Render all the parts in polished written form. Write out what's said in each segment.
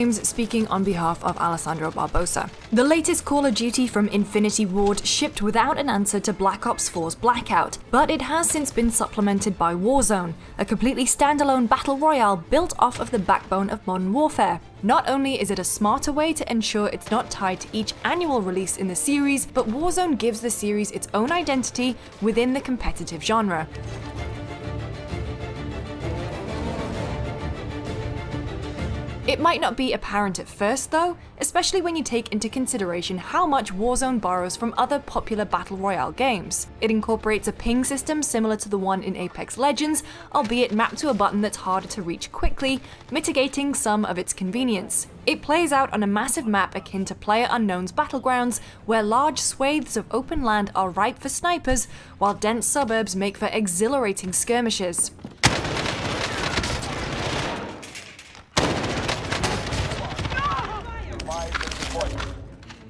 Speaking on behalf of Alessandro Barbosa. The latest Call of Duty from Infinity Ward shipped without an answer to Black Ops 4's Blackout, but it has since been supplemented by Warzone, a completely standalone battle royale built off of the backbone of Modern Warfare. Not only is it a smarter way to ensure it's not tied to each annual release in the series, but Warzone gives the series its own identity within the competitive genre. It might not be apparent at first though, especially when you take into consideration how much Warzone borrows from other popular battle royale games. It incorporates a ping system similar to the one in Apex Legends, albeit mapped to a button that's harder to reach quickly, mitigating some of its convenience. It plays out on a massive map akin to PlayerUnknown's Battlegrounds, where large swathes of open land are ripe for snipers, while dense suburbs make for exhilarating skirmishes.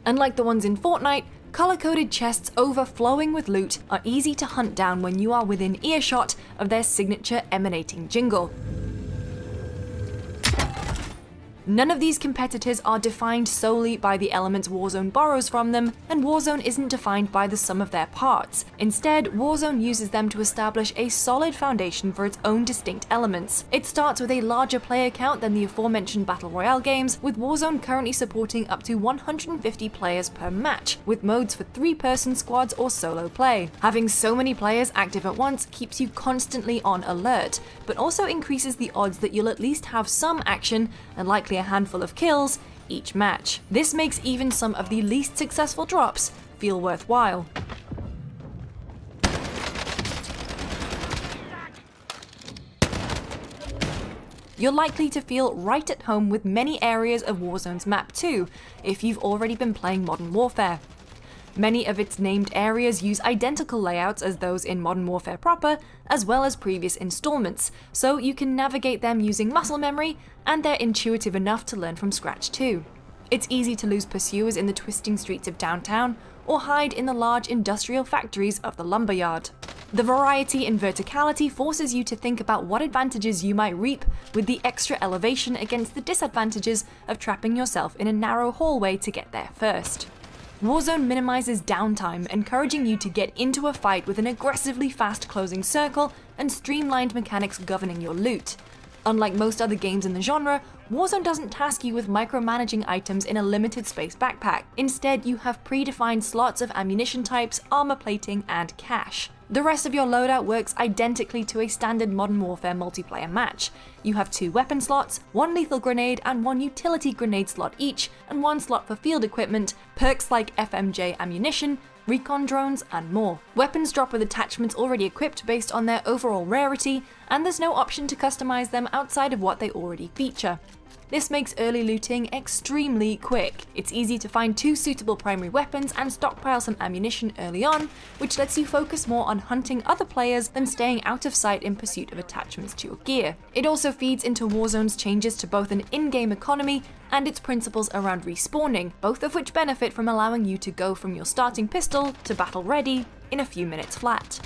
Unlike the ones in Fortnite, color-coded chests overflowing with loot are easy to hunt down when you are within earshot of their signature emanating jingle. None of these competitors are defined solely by the elements Warzone borrows from them, and Warzone isn't defined by the sum of their parts. Instead, Warzone uses them to establish a solid foundation for its own distinct elements. It starts with a larger player count than the aforementioned Battle Royale games, with Warzone currently supporting up to 150 players per match, with modes for 3-person squads or solo play. Having so many players active at once keeps you constantly on alert, but also increases the odds that you'll at least have some action, and likely a handful of kills, each match. This makes even some of the least successful drops feel worthwhile. You're likely to feel right at home with many areas of Warzone's map too, if you've already been playing Modern Warfare. Many of its named areas use identical layouts as those in Modern Warfare proper, as well as previous installments, so you can navigate them using muscle memory, and they're intuitive enough to learn from scratch too. It's easy to lose pursuers in the twisting streets of downtown, or hide in the large industrial factories of the lumberyard. The variety and verticality forces you to think about what advantages you might reap with the extra elevation against the disadvantages of trapping yourself in a narrow hallway to get there first. Warzone minimizes downtime, encouraging you to get into a fight with an aggressively fast closing circle and streamlined mechanics governing your loot. Unlike most other games in the genre, Warzone doesn't task you with micromanaging items in a limited space backpack. Instead, you have predefined slots of ammunition types, armor plating, and cash. The rest of your loadout works identically to a standard Modern Warfare multiplayer match. You have 2 weapon slots, 1 lethal grenade and 1 utility grenade slot each, and 1 slot for field equipment, perks like FMJ ammunition, recon drones, and more. Weapons drop with attachments already equipped based on their overall rarity, and there's no option to customize them outside of what they already feature. This makes early looting extremely quick. It's easy to find 2 suitable primary weapons and stockpile some ammunition early on, which lets you focus more on hunting other players than staying out of sight in pursuit of attachments to your gear. It also feeds into Warzone's changes to both an in-game economy and its principles around respawning, both of which benefit from allowing you to go from your starting pistol to battle ready in a few minutes flat.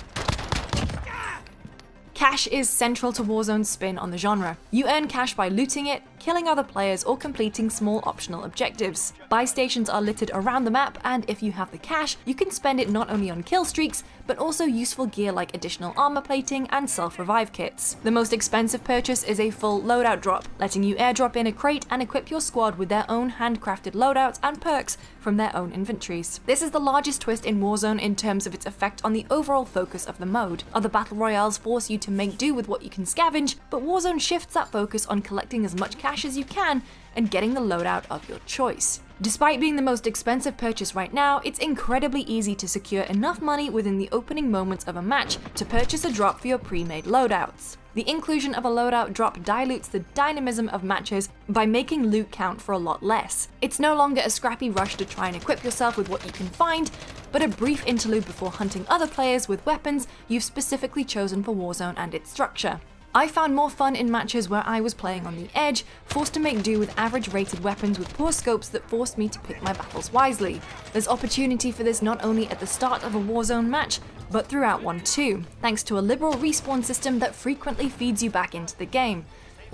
Cash is central to Warzone's spin on the genre. You earn cash by looting it, killing other players, or completing small optional objectives. Buy stations are littered around the map, and if you have the cash, you can spend it not only on kill streaks, but also useful gear like additional armor plating and self-revive kits. The most expensive purchase is a full loadout drop, letting you airdrop in a crate and equip your squad with their own handcrafted loadouts and perks from their own inventories. This is the largest twist in Warzone in terms of its effect on the overall focus of the mode. Other battle royales force you to make do with what you can scavenge, but Warzone shifts that focus on collecting as much cash as you can and getting the loadout of your choice. Despite being the most expensive purchase right now, it's incredibly easy to secure enough money within the opening moments of a match to purchase a drop for your pre-made loadouts. The inclusion of a loadout drop dilutes the dynamism of matches by making loot count for a lot less. It's no longer a scrappy rush to try and equip yourself with what you can find, but a brief interlude before hunting other players with weapons you've specifically chosen for Warzone and its structure. I found more fun in matches where I was playing on the edge, forced to make do with average rated weapons with poor scopes that forced me to pick my battles wisely. There's opportunity for this not only at the start of a Warzone match, but throughout one too, thanks to a liberal respawn system that frequently feeds you back into the game.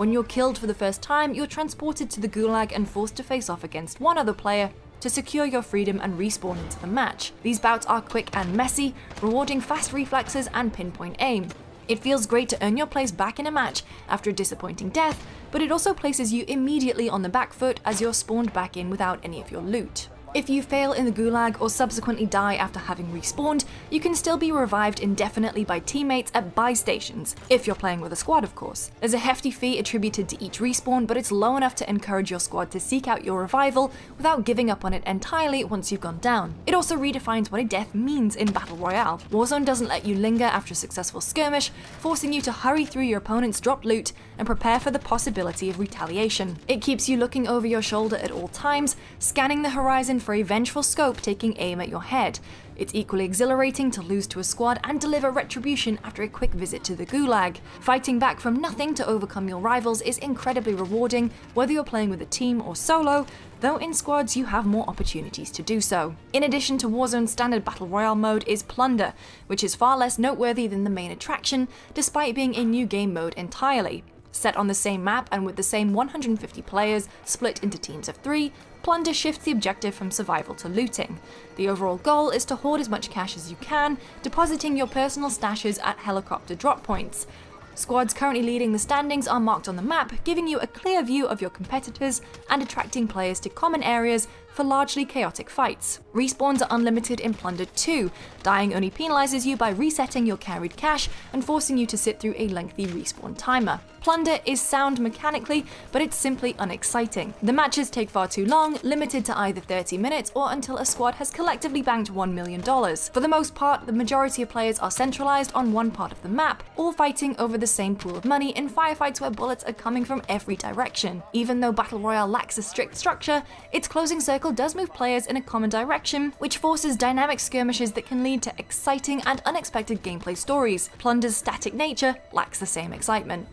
When you're killed for the first time, you're transported to the Gulag and forced to face off against one other player to secure your freedom and respawn into the match. These bouts are quick and messy, rewarding fast reflexes and pinpoint aim. It feels great to earn your place back in a match after a disappointing death, but it also places you immediately on the back foot as you're spawned back in without any of your loot. If you fail in the Gulag or subsequently die after having respawned, you can still be revived indefinitely by teammates at buy stations, if you're playing with a squad of course. There's a hefty fee attributed to each respawn, but it's low enough to encourage your squad to seek out your revival without giving up on it entirely once you've gone down. It also redefines what a death means in Battle Royale. Warzone doesn't let you linger after a successful skirmish, forcing you to hurry through your opponent's dropped loot and prepare for the possibility of retaliation. It keeps you looking over your shoulder at all times, scanning the horizon for a vengeful scope taking aim at your head. It's equally exhilarating to lose to a squad and deliver retribution after a quick visit to the Gulag. Fighting back from nothing to overcome your rivals is incredibly rewarding, whether you're playing with a team or solo, though in squads you have more opportunities to do so. In addition to Warzone's standard Battle Royale mode is Plunder, which is far less noteworthy than the main attraction, despite being a new game mode entirely. Set on the same map and with the same 150 players split into teams of 3, Plunder shifts the objective from survival to looting. The overall goal is to hoard as much cash as you can, depositing your personal stashes at helicopter drop points. Squads currently leading the standings are marked on the map, giving you a clear view of your competitors and attracting players to common areas for largely chaotic fights. Respawns are unlimited in Plunder too. Dying only penalizes you by resetting your carried cash and forcing you to sit through a lengthy respawn timer. Plunder is sound mechanically, but it's simply unexciting. The matches take far too long, limited to either 30 minutes or until a squad has collectively banked $1 million. For the most part, the majority of players are centralized on one part of the map, all fighting over the same pool of money in firefights where bullets are coming from every direction. Even though Battle Royale lacks a strict structure, its closing circle does move players in a common direction, which forces dynamic skirmishes that can lead to exciting and unexpected gameplay stories. Plunder's static nature lacks the same excitement.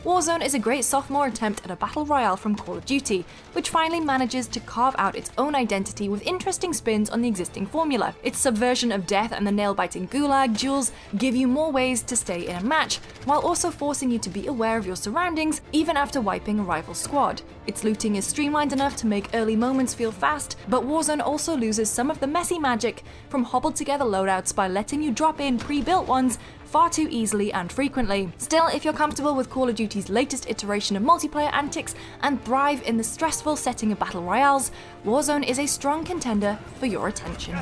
Warzone is a great sophomore attempt at a battle royale from Call of Duty, which finally manages to carve out its own identity with interesting spins on the existing formula. Its subversion of death and the nail-biting Gulag duels give you more ways to stay in a match, while also forcing you to be aware of your surroundings even after wiping a rival squad. Its looting is streamlined enough to make early moments feel fast, but Warzone also loses some of the messy magic from hobbled-together loadouts by letting you drop in pre-built ones far too easily and frequently. Still, if you're comfortable with Call of Duty's latest iteration of multiplayer antics and thrive in the stressful setting of battle royales, Warzone is a strong contender for your attention.